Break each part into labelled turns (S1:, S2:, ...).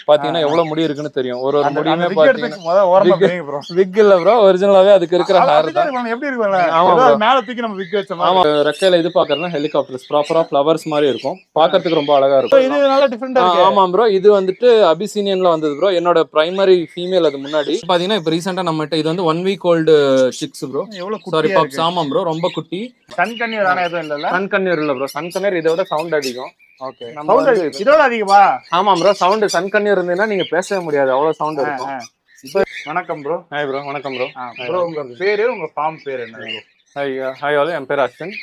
S1: பாத்தீங்கன்னா எவ்வளவு முடி இருக்குன்னு தெரியும். ஒரு முடியுமே பாத்தீங்கன்னா விக் இல்ல ப்ரோ, ஒரிஜினலாவே அதுக்கு இருக்கிற ஹேர் தான்.
S2: எப்படி இருக்கு மேல தூக்கி நம்ம விக் வச்ச மாதிரி.
S1: ஆமா, ரெக்கையில இது பாக்குறதுனா ஹெலிகாப்டர்ஸ் ப்ராப்பரா ஃப்ளவர்ஸ் மாதிரி இருக்கும், பாக்குறதுக்கு ரொம்ப அழகா இருக்கும்.
S2: இது நல்லா டிஃபரெண்டா இருக்கு.
S1: ஆமா ப்ரோ, இது வந்துட்டு அபிசீனியன்ல வந்தது ப்ரோ. என்னோட பிரைமரி ஃபீமேல் அது. முன்னாடி பாத்தீங்கன்னா இப்ப ரீசெண்டா நம்மகிட்ட இது வந்து 1 week old six bro. Sorry pups. ஆமா ப்ரோ, ரொம்ப குட்டி.
S2: சன் கன்னியர் ஆனா எதுவும் இல்லல?
S1: சன் கன்னியர் இல்ல ப்ரோ, சன் கன்னியர் இதை விட சவுண்ட் அதிகம்.
S2: ஓகே, சவுண்ட் இதோட அதிகமா?
S1: ஆமா ப்ரோ, சவுண்ட் சன் கன்னியர் இருந்தேன்னா நீங்க பேசவே முடியாது, அவ்வளவு சவுண்ட் இருக்கும்.
S2: வணக்கம் ப்ரோ.
S1: Hi bro. வணக்கம் ப்ரோ.
S2: ப்ரோ உங்க பேரு, உங்க ஃபார்ம் பேர் என்ன?
S1: ஹாய் ஆல், என் பேர் அஸ்வின்.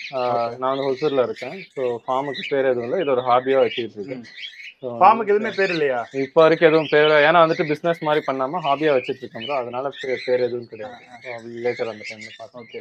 S1: நான் வந்து ஹொசூர்ல இருக்கேன். ஸோ ஃபார்முக்கு பேர் எதுவும் இல்லை, இது ஒரு ஹாபியா வச்சுக்கிட்டு இருக்கேன்.
S2: ஃபார்முக்கு எதுவுமே பேர் இல்லையா
S1: இப்போ வரைக்கும்? எதுவும் பேர், ஏன்னா வந்துட்டு பிசினஸ் மாதிரி பண்ணாம ஹாபியா வச்சுட்டு இருக்கோம் ப்ரோ, அதனால பேர் எதுவும் கிடையாது. லேட்டர் அந்த டைம்ல பார்த்தோம்.
S2: ஓகே,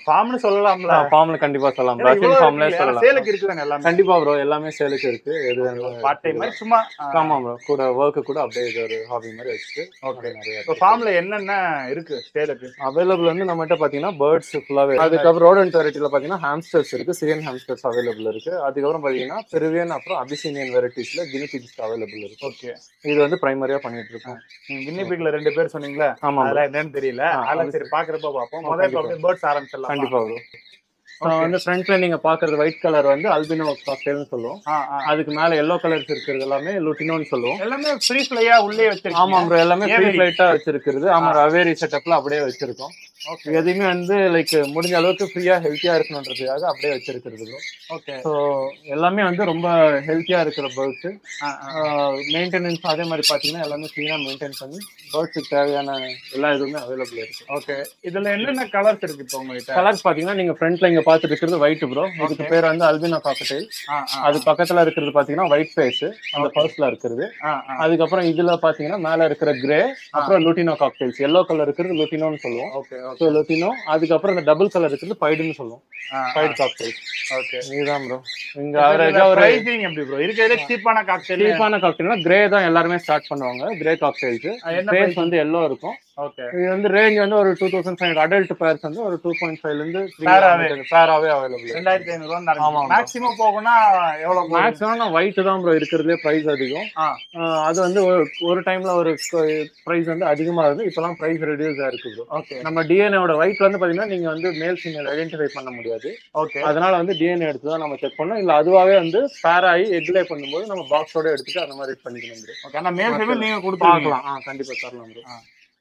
S2: ஃபார்ம்னு சொல்லலாம்ல?
S1: ஃபார்ம்ல கண்டிப்பா சொல்லலாம், ரஷ்யன் ஃபார்ம்ல சொல்லலாம்.
S2: சேலுக்கு இருக்குதானே எல்லாமே?
S1: கண்டிப்பா ப்ரோ, எல்லாமே சேலுக்கு இருக்கு. எது வேணும்
S2: பார்ட் டைம் மாதிரி சும்மா.
S1: ஆமா ப்ரோ, கூட ஒர்க் கூட அப்படியே இது ஒரு ஹாபி மாதிரி வச்சுட்டு.
S2: ஓகே, இப்போ ஃபார்ம்ல என்னென்ன இருக்கு சேலுக்கு
S1: அவைலபிள்? வந்து நம்மகிட்ட பாத்தீங்கன்னா பேர்ட்ஸ் ஃபுல்லாவே. அதுக்கப்புறம் ரோடன்ட் வெரைட்டில பாத்தீங்கன்னா ஹாம்ஸ்டர்ஸ் இருக்கு, சிரியன் ஹாம்ஸ்டர்ஸ் அவைலபிள் இருக்கு. அதுக்கப்புறம் பாத்தீங்கன்னா பெருவியன் அப்புறம் அபிசீனியன் வெரைட்டிஸ்ல கினி பிக்ஸ் அவைலபிள் இருக்கு.
S2: ஓகே,
S1: இது வந்து பிரைமரியா பண்ணிட்டு இருக்கோம்.
S2: கினி பிக்ல 2 பேர் சொன்னீங்களா?
S1: ஆமா,
S2: அதெல்லாம் என்னன்னு தெரியல. அதெல்லாம் சரி பாக்குறப்ப பாப்போம். முதல்ல அப்படியே பேர்ட்ஸ் ஆரம்பிச்சிடலாம்.
S1: கண்டிப்பா ப்ரோ. வந்து ஃப்ரண்ட்ல நீங்க பாக்குறது ஒயிட் கலர் வந்து அல்பினோ காக்டெயில்னு சொல்லுவோம். அதுக்கு மேல எல்லோ கலர்ஸ் இருக்கிறது எல்லாமே லுட்டினோன்னு சொல்லுவோம்.
S2: எல்லாமே ஃப்ரீ ஃப்ளையா உள்ளே வச்சிருக்கோம்.
S1: ஆமா ப்ரோ, எல்லாமே ஃப்ரீ ஃப்ளைட்டா வச்சிருக்கிறது. ஆமா, அவேரி செட்டப்ல அப்படியே வச்சிருக்கோம். எதுவுமே வந்து லைக் முடிஞ்ச அளவுக்கு ஃப்ரீயா ஹெல்த்தியா இருக்கணுன்றதுக்காக அப்படியே வச்சிருக்கிறது ப்ரோ.
S2: ஓகே,
S1: ஸோ எல்லாமே வந்து ரொம்ப ஹெல்த்தியா இருக்கிற பேர்ட்ஸ். மெயின்டெனன்ஸ் அதே மாதிரி பாத்தீங்கன்னா எல்லாமே கிளீனா மெயின்டைன் பண்ணி பேர்ட்ஸுக்கு தேவையான எல்லா இதுவுமே அவைலபிள் இருக்கு.
S2: ஓகே, இதுல என்னென்ன கலர்ஸ் இருக்கு இப்போ உங்ககிட்ட?
S1: கலர்ஸ் பாத்தீங்கன்னா நீங்க ஃப்ரண்ட்ல இங்க பாத்துட்டு இருக்கிறது ஒயிட் ப்ரோ. இதுக்கு பேர் வந்து அல்பினோ காக்டெயில். அது பக்கத்துல இருக்கிறது பாத்தீங்கன்னா ஒயிட் ஃபேஸ், அந்த ஃபர்ஸ்ட்ல இருக்கிறது. அதுக்கப்புறம் இதுல பாத்தீங்கன்னா மேல இருக்கிற கிரே, அப்புறம் லுட்டினோ காக்டெயில்ஸ். எல்லோ கலர் இருக்கிறது லுட்டினோன்னு சொல்லுவோம்.
S2: Okay,
S1: so lutino. அதுக்கப்புறம் இந்த டபுள் கலர் இருக்கிறது பைடுன்னு சொல்லுவோம், பைடு காக்டெயில்.
S2: ஓகே,
S1: இதுதான் ப்ரோ. இங்க ஆவரேஜா ஒரு
S2: பிரைசிங் எப்படி ப்ரோ? இருக்கிறதே சீப்பான காக்டெயில்.
S1: சீப்பான காக்டெயில்னா கிரே தான் எல்லாருமே ஸ்டார்ட் பண்ணுவாங்க, கிரே காக்டெயில்ஸ். ஃபேஸ் வந்து எல்லோ இருக்கும்.
S2: ஓகே,
S1: இது வந்து ரேஞ்ச் வந்து ஒரு 2500. அடல்ட் பேர்ஸ் வந்து ஒரு 2.5 ல இருந்து 3 பேராவே அவைலபிள்.
S2: 2500 ரூபாய் மேக்ஸிமம் போகும்னா எவ்வளவு?
S1: மேக்ஸிமம் நான் ஒயிட் தான் ப்ரோ இருக்கிறதுலே பிரைஸ் அதிகம். அது வந்து ஒரு டைம்ல ஒரு பிரைஸ் வந்து அதிகமா இருந்து இப்பெல்லாம் பிரைஸ் ரெடியூஸ் ஆயிருக்கு ப்ரோ.
S2: ஓகே,
S1: நம்ம டிஎன்ஏவோட ஒயிட்ல வந்து பாத்தீங்கன்னா நீங்க வந்து மேல் ஃபீமேல் ஐடென்டிஃபை பண்ண முடியாது.
S2: ஓகே,
S1: அதனால வந்து டிஎன்ஏ எடுத்து தான் நம்ம செக் பண்ணோம். இல்ல அதுவாவே வந்து பேர் ஆகி எக்லே பண்ணும்போது நம்ம பாக்ஸோட எடுத்துட்டு அந்த மாதிரி பண்ணிக்கணும் ப்ரோ.
S2: ஓகே, ஆனா மேல் ஃபீமேல் நீங்க கொடுத்துக்கலாம்.
S1: கண்டிப்பா தரலாம் ப்ரோ.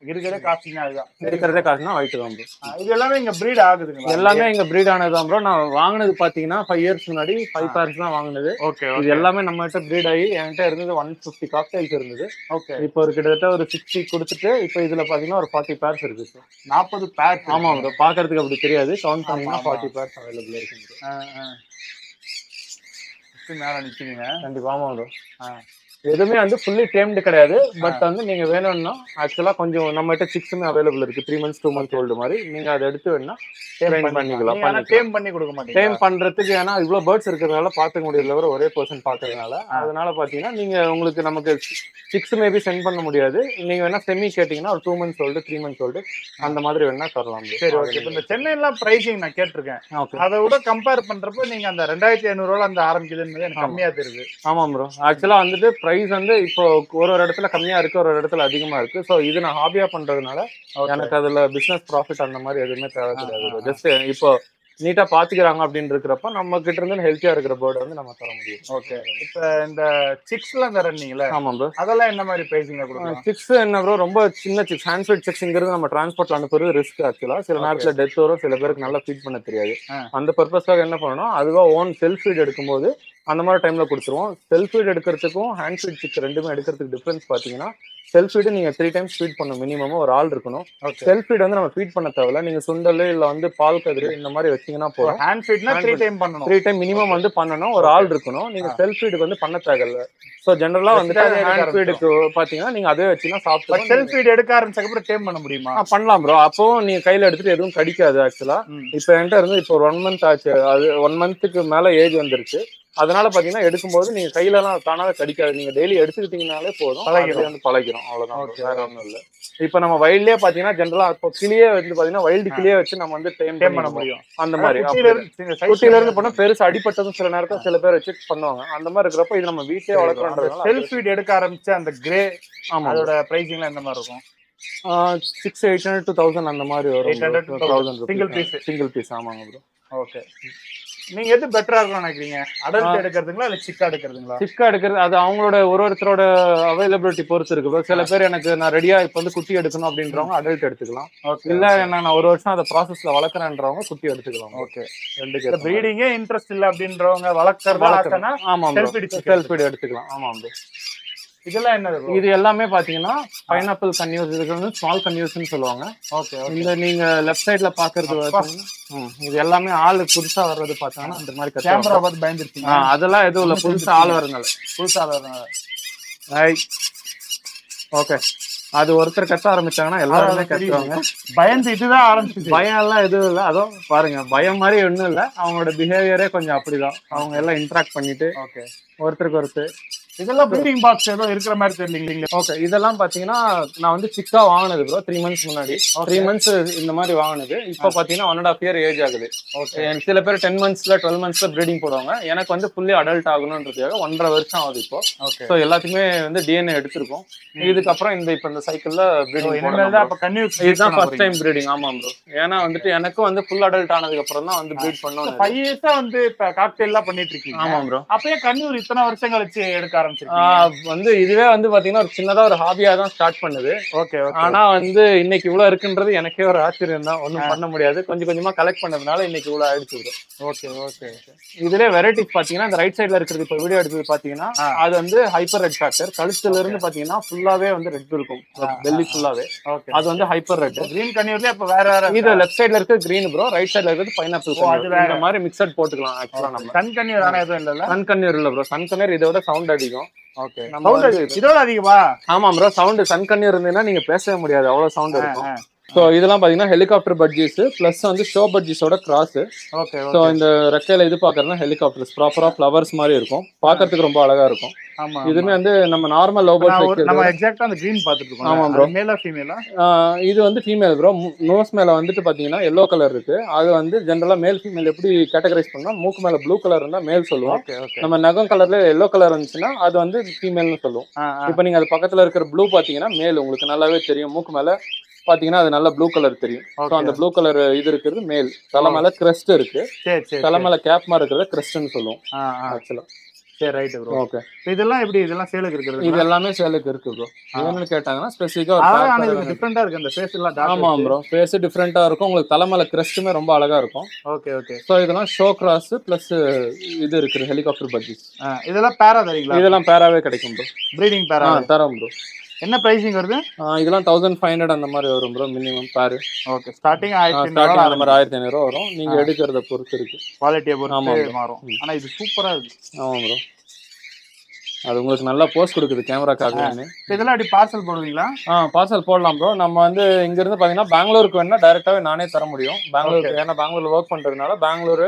S2: இருக்கிறதே காஸ்ட்னா அதுதான்.
S1: இருக்கிறதே காசுனா ஒயிட் தான் ப்ரோ.
S2: இது எல்லாமே இங்க பிரீட் ஆகுதுங்களா?
S1: எல்லாமே இங்க பிரீட் ஆனதுதான் ப்ரோ. நான் வாங்கினது பாத்தீங்கன்னா 5 இயர்ஸ் முன்னாடி 5 பேர்ஸ் தான் வாங்கினது.
S2: ஓகே,
S1: இது எல்லாமே நம்ம கிட்ட பிரீட் ஆகி என்கிட்ட இருந்தது 150 காக்டெயில்ஸ் இருந்தது.
S2: ஓகே,
S1: இப்போ ஒரு கிட்டத்தட்ட ஒரு 60 கொடுத்துட்டு இப்போ இதுல பாத்தீங்கன்னா ஒரு 40 பேர்ஸ் இருக்கு சார்.
S2: 40 பேர்ஸ்?
S1: ஆமா ப்ரோ, பாக்குறதுக்கு அப்படி தெரியாது, கவுண்ட் பண்ணீங்கன்னா 40 பேர்ஸ் அவைலபிள் இருக்கு.
S2: மேல நிக்குதுங்க.
S1: கண்டிப்பா. ஆமா ப்ரோ, எதுவுமே வந்து ஃபுல்லி டேம்டு கிடையாது. பட் வந்து நீங்க வேணும்னா ஆக்சுவலா கொஞ்சம் நம்ம கிட்ட சிக்ஸுமே அவைலபிள் இருக்கு, 3 months 2 months ஓல்டு மாதிரி. நீங்க அதை எடுத்து வேணா டேம் பண்ணிக்கலாம்.
S2: டேம் பண்ணி கொடுக்க மாட்டீங்க?
S1: டேம் பண்றதுக்கு ஏன்னா இவ்வளவு பேர்ட்ஸ் இருக்கிறதுனால பாத்துக்க முடியல, ஒரே பர்சன் பாக்குறதுனால. அதனால பாத்தீங்கன்னா நீங்க உங்களுக்கு நமக்கு 6 மேபி சென்ட் பண்ண முடியாது. நீங்க வேணா செமி கேட்டீங்கன்னா ஒரு 2 months ஓல்டு 3 months ஓல்டு அந்த மாதிரி வேணா தரலாம்.
S2: சரி, ஓகே. இப்போ இந்த சென்னைலாம் பிரைசிங் நான் கேட்டிருக்கேன், அதை விட கம்பேர் பண்றப்போ நீங்க அந்த 2500 ரூபாய் அந்த ஆரம்பிக்குதுன்னு எனக்கு கம்மியா தெரியுது.
S1: ஆமா ப்ரோ, ஆக்சுவலா வந்துட்டு பிரைஸ் வந்து இப்போ ஒரு இடத்துல கம்மியா இருக்கு, ஒரு இடத்துல அதிகமா இருக்கு. ஸோ இது நான் ஹாபியா பண்றதுனால எனக்கு அதுல பிசினஸ் ப்ராஃபிட் அந்த மாதிரி எதுவுமே தேவை கிடையாது. ஜஸ்ட் இப்போ நீட்டா பாத்துக்கிறாங்க அப்படின்னு இருக்கிறப்ப நம்ம கிட்ட இருந்து ஹெல்த்தியா இருக்கிற பேர்டு வந்து நம்ம தர முடியும்.
S2: ஓகே, இப்ப இந்த சிக்ஸ்ல அந்த ரன்னிங்ல
S1: ஆமா ப்ரோ,
S2: அதெல்லாம் என்ன மாதிரி பிரைசிங்ல கொடுக்கலாம்?
S1: சிக்ஸ் என்ன ப்ரோ, ரொம்ப சின்ன சிக்ஸ், ஹேண்ட் ஃபீட் சிக்ஸ்ங்கிறது நம்ம டிரான்ஸ்போர்ட்ல அனுப்புறது ரிஸ்க். ஆக்சுவலா சில நேரத்துல டெத் வரும், சில பேருக்கு நல்லா ஃபீட் பண்ண தெரியாது. அந்த பர்பஸ்க்காக என்ன பண்ணணும், அதுவா ஓன் செல்ஃப் ஃபீட் எடுக்கும்போது அந்த மாதிரி டைம்ல கொடுத்துருவோம். செல்ஃப் ஃபீட் எடுக்கிறதுக்கும் ஹேண்ட் ஃபீட் சிக் ரெண்டுமே எடுக்கிறதுக்கு டிஃபரன்ஸ் பாத்தீங்கன்னா, செல்ஃப் ஃபீடு நீங்க 3 times ஃபீட் பண்ணணும், மினிமம் ஒரு ஆள் இருக்கணும். செல்ஃப் ஃபீட் வந்து நம்ம ஃபீட் பண்ண தேவையில்ல, நீங்க சுண்டல் இல்ல வந்து பால் கதிர் இந்த மாதிரி வச்சீங்கன்னா போதும்.
S2: ஹேண்ட் ஃபீட்னா 3 டைம் பண்ணணும்,
S1: 3 டைம் மினிமம் வந்து பண்ணணும், ஒரு ஆள் இருக்கணும். நீங்க செல்ஃப் ஃபீடுக்கு வந்து பண்ண தேவையில்ல. ஸோ ஜென்ரலா வந்துட்டு ஹேண்ட் ஃபீடுக்கு பாத்தீங்கன்னா நீங்க அதே வச்சுன்னா சாப்பிட்டு.
S2: செல்ஃப் ஃபீட் எடுக்க ஆரம்பிச்சதுக்கு அப்புறம் டேம் பண்ண முடியுமா?
S1: பண்ணலாம் ப்ரோ. அப்போ நீங்க கையில எடுத்துட்டு எதுவும் கடிக்காது. ஆக்சுவலா இப்போ என்கிட்ட இருந்து இப்போ 1 month ஆச்சு, அது 1 monthக்கு மேல ஏஜ் வந்துருச்சு. அதனால பாத்தீங்கன்னா எடுக்கும்போது நீங்க கையில எல்லாம் தானாவே கடிக்காது, நீங்க டெய்லி எடுத்துக்கிட்டீங்கனாலே போதும்,
S2: பழகிடும்.
S1: வந்து பழகிடும், அவ்வளவுதான், வேற ஒண்ணும் இல்ல. இப்ப நம்ம வயல்லயே பாத்தீங்கன்னா ஜென்ரலா இப்போ கிளியே வந்து பாத்தீங்கன்னா வைல்டு கிளியே வச்சு நம்ம வந்து டேம்
S2: பண்ண முடியும்.
S1: அந்த மாதிரி. குட்டியில இருந்து பண்ணா பெருசு அடிப்பட்டதும் சில நேரத்துல சில பேர் வச்சு பண்ணுவாங்க. அந்த மாதிரி இருக்கிறப்ப இது நம்ம வீட்லயே வளர்க்குறோம்.
S2: செல்ஃப் ஃபீட் எடுக்க ஆரம்பிச்ச அந்த கிரே, அதோட பிரைசிங்ல எந்த மாதிரி இருக்கும்?
S1: 600 to 1000 அந்த மாதிரி வரும்.
S2: 800 to 1000
S1: சிங்கிள் பீஸ். ஆமாங்க ப்ரோ.
S2: ஓகே. நீங்க எது பெட்டரா இருக்கும்னு நினைக்கிறீங்க? அடல்ட் எடுக்கிறதுங்களா இல்ல சிக்கா எடுக்கிறதுங்களா?
S1: சிக்கா எடுக்கிறது அது அவங்களோட ஒருத்தரோட அவைலபிலிட்டி பொறுத்து இருக்கு ப்ரோ. சில பேர் எனக்கு நான் ரெடியா இப்ப வந்து குட்டி எடுக்கணும் அப்படின்றவங்க அடல்ட் எடுத்துக்கலாம். இல்ல நான் ஒரு வருஷம் அந்த ப்ராசஸ்ல வளர்க்குறேன்றவங்க குட்டி எடுத்துக்கலாம்.
S2: ஓகே. ரெண்டு ப்ரீடிங்கே இன்ட்ரெஸ்ட் இல்ல அப்படின்றவங்க வளர்க்கறதா
S1: ஆமா செல்ஃப் ஃபீட் எடுத்துக்கலாம். ஆமா ப்ரோ.
S2: இதெல்லாம் என்ன?
S1: இது எல்லாமே பாத்தீங்கன்னா பைனாப்பிள் கன்யூஸ், இதுக்கு வந்து ஸ்மால் கன்யூஸ்னு சொல்லுவாங்க.
S2: ஓகே.
S1: இந்த நீங்க லெஃப்ட் சைடுல பாக்குறது இது எல்லாமே ஆள் புதுசா வர்றது பாத்தாங்கன்னா அந்த மாதிரி
S2: கேமரா பார்த்து பயந்துருக்கீங்க.
S1: அதெல்லாம் எதுவும் இல்ல, புதுசா ஆள் வரதுனால. ஓகே. அது ஒருத்தர் கத்த ஆரம்பிச்சாங்கன்னா எல்லாருமே கத்துவாங்க.
S2: பயந்து இதுதான் ஆரம்பிச்சு.
S1: பயம் எல்லாம் எதுவும் இல்ல. அதுவும் பாருங்க, பயம் மாதிரி ஒண்ணும் இல்ல, அவங்களோட பிஹேவியரே கொஞ்சம் அப்படிதான். அவங்க எல்லாம் இன்டராக்ட் பண்ணிட்டு ஒருத்தருக்கு ஒருத்தர்.
S2: இதெல்லாம் ப்ரீடிங் பாக்ஸ் ஏதோ இருக்கிற மாதிரி தெரியலீங்களா?
S1: ஓகே. இதெல்லாம் பாத்தீங்கன்னா நான் வந்து சிக்கா வாங்கினது ப்ரோ 3 months முன்னாடி. 3 months இந்த மாதிரி வாங்கினது. இப்ப பாத்தீங்கன்னா 1.5 year ஏஜ் ஆகுது. சில பேர் 10 monthsல 12 monthsல ப்ரீடிங் போடுவாங்க. எனக்கு வந்து ஃபுல்லி அடல்ட் ஆகணும்ன்றதுக்காக 1.5 வருஷம் ஆகுது இப்போ. ஸோ எல்லாத்துக்குமே வந்து டிஎன்ஏ எடுத்திருக்கோம். இதுக்கப்புறம் இப்ப இந்த சைக்கிள்ல ப்ரீடிங் இதுதான் ஃபர்ஸ்ட் டைம் ப்ரீடிங். ஆமா ப்ரோ. ஏன்னா வந்துட்டு எனக்கும் வந்து ஃபுல் அடல்ட் ஆனதுக்கு அப்புறம் தான் வந்து ப்ரீட் பண்ணணும்.
S2: 5 years வந்து இப்ப காக்டெயில் எல்லாம் பண்ணிட்டு இருக்கீங்க.
S1: ஆமா ப்ரோ.
S2: அப்பயே கன்னியூர் இத்தனை வருஷம் கழிச்சு எடுக்க
S1: வந்து இதுவே வந்து பாத்தீங்கன்னா ஒரு சின்னதா ஒரு ஹாபியா தான் ஸ்டார்ட் பண்ணுது.
S2: ஓகே.
S1: ஆனா வந்து இன்னைக்கு இவ்வளவு இருக்குன்றது எனக்கே ஒரு ஆச்சரியம் தான். ஒன்னும் பண்ண முடியாது, கொஞ்சம் கொஞ்சமா கலெக்ட் பண்ணதுனால இன்னைக்கு இவ்வளவு ஆயிடுச்சு.
S2: Okay okay.
S1: இதுல வெரைட்டிஸ் பாத்தீங்கன்னா இந்த ரைட் சைடுல இருக்கிறது இப்ப வீடியோ எடுத்தது பாத்தீங்கன்னா அது வந்து ஹைப்பர் ரெட் ஃபேக்டர். கழுத்துல இருந்து பாத்தீங்கன்னா ஃபுல்லாவே வந்து ரெட் இருக்கும், பெல்லி ஃபுல்லாவே. அது வந்து ஹைப்பர் ரெட்.
S2: கிரீன் கன்னியூர்ல இப்ப வேற
S1: இது லெஃப்ட் சைடுல இருக்கிறது கிரீன் ப்ரோ, ரைட் சைடுல இருக்கிறது பைனாப்பிள். இந்த மாதிரி மிக்சட் போட்டுக்கலாம். ஆக்சுவலா நம்ம
S2: சன் கன்னியூர் ஆனா எதுவும் இல்ல.
S1: சன் கன்னியூர் இல்ல ப்ரோ. சன் கன்னியூர் இதோட சவுண்ட் அதிகம்.
S2: ஓகே. இதோட அதிகமா? ஆமா
S1: ப்ரோ. சவுண்ட் சன் கன்னியூர் இருந்தீங்கன்னா நீங்க பேசவே முடியாது, அவ்வளவு சவுண்ட் இருக்கும். ஸோ இதெல்லாம் பாத்தீங்கன்னா ஹெலிகாப்டர் பட்ஜீஸ் பிளஸ் வந்து ஷோ பட்ஜீஸோட கிராஸ்.
S2: ஓகே.
S1: ஸோ இந்த ரெக்கையில இது பாக்குறதுனா ஹெலிகாப்டர்ஸ் ப்ராப்பரா ஃபிளவர்ஸ் மாதிரி இருக்கும், பாக்குறதுக்கு ரொம்ப அழகா இருக்கும். இதுமே வந்து நம்ம நார்மல் லவ் பேர்ட்ஸ்
S2: நம்ம எக்ஸாக்ட்டா அந்த கிரீன் பாத்துட்டு இருக்கோம்.
S1: ஆமா ப்ரோ.
S2: மேலா ஃபீமேலா?
S1: இது வந்து ஃபீமேல் ப்ரோ. நோஸ் மேல வந்துட்டு பாத்தீங்கன்னா எல்லோ கலர் இருக்கு. அது வந்து ஜெனரலா மேல் ஃபீமேல் எப்படி கேட்டகரைஸ் பண்ணா, மூக்கு மேல ப்ளூ கலர் இருந்தா மேல் சொல்லுவோம். நம்ம நகம் கலர்ல எல்லோ கலர் இருந்துச்சுன்னா அது வந்து ஃபீமேல்னு சொல்லுவோம். இப்போ நீங்க அது பக்கத்துல இருக்கிற ப்ளூ பாத்தீங்கன்னா மேல், உங்களுக்கு நல்லாவே தெரியும். மூக்கு மேல பாத்தீங்கன்னா அது நல்ல ப்ளூ கலர் தெரியும். ஸோ அந்த ப்ளூ கலர் இது இருக்கிறது மேல். தலை மேல கிரெஸ்ட் இருக்கு, தலை மேல கேப் மாதிரி இருக்கிறத கிரெஸ்ட்னு சொல்லுவோம் ஆக்சுவலா.
S2: சரி, ரைட் ப்ரோ.
S1: ஓகே.
S2: இதெல்லாம் எப்படி? இதெல்லாம் சேலுக்கு இருக்குது?
S1: இது எல்லாமே சேலுக்கு இருக்கு ப்ரோ. என்னன்னு கேட்டாங்கன்னா ஸ்பெசிஃபிக்கா
S2: ஒரு டிஃபரெண்டா இருக்கு. அந்த ஃபேஸ் எல்லாம் டார்க்.
S1: ஆமா ப்ரோ. ஃபேஸ் டிஃபரெண்டா இருக்கும். உங்களுக்கு தலை மேல கிரெஸ்ட்டுமே ரொம்ப அழகா இருக்கும்.
S2: Okay okay.
S1: ஸோ இதெல்லாம் ஷோ கிராஸ் பிளஸ் இது இருக்கு ஹெலிகாப்டர் பட்ஜீஸ்.
S2: இதெல்லாம் பேரா தரீங்களா?
S1: இதெல்லாம் பேராவே கிடைக்கும் ப்ரோ.
S2: ப்ரீடிங் பேரா
S1: தரோம் ப்ரோ.
S2: என்ன பிரைசிங் வருது?
S1: இதெல்லாம் 1500 அந்த மாதிரி வரும் ப்ரோ மினிமம் பேர்.
S2: ஓகே. ஸ்டார்டிங்
S1: 1500 அந்த மாதிரி 1500 வரும். நீங்க எடுக்கிறத பொறுத்து இருக்கு,
S2: குவாலிட்டியை பொறுத்து மாறும். ஆனா இது சூப்பரா இருக்கு.
S1: ஆமா ப்ரோ. அது உங்களுக்கு நல்லா போஸ்ட் கொடுக்குது கேமராக்காக.
S2: இதெல்லாம் அப்படி பார்சல் போடுவீங்களா?
S1: பார்சல் போடலாம் ப்ரோ. நம்ம வந்து இங்க இருந்து பாத்தீங்கன்னா பெங்களூருக்கு வேணா டைரக்டாவே நானே தர முடியும். பெங்களூருக்கு, ஏன்னா பெங்களூர்ல ஒர்க் பண்றதுனால பெங்களூர்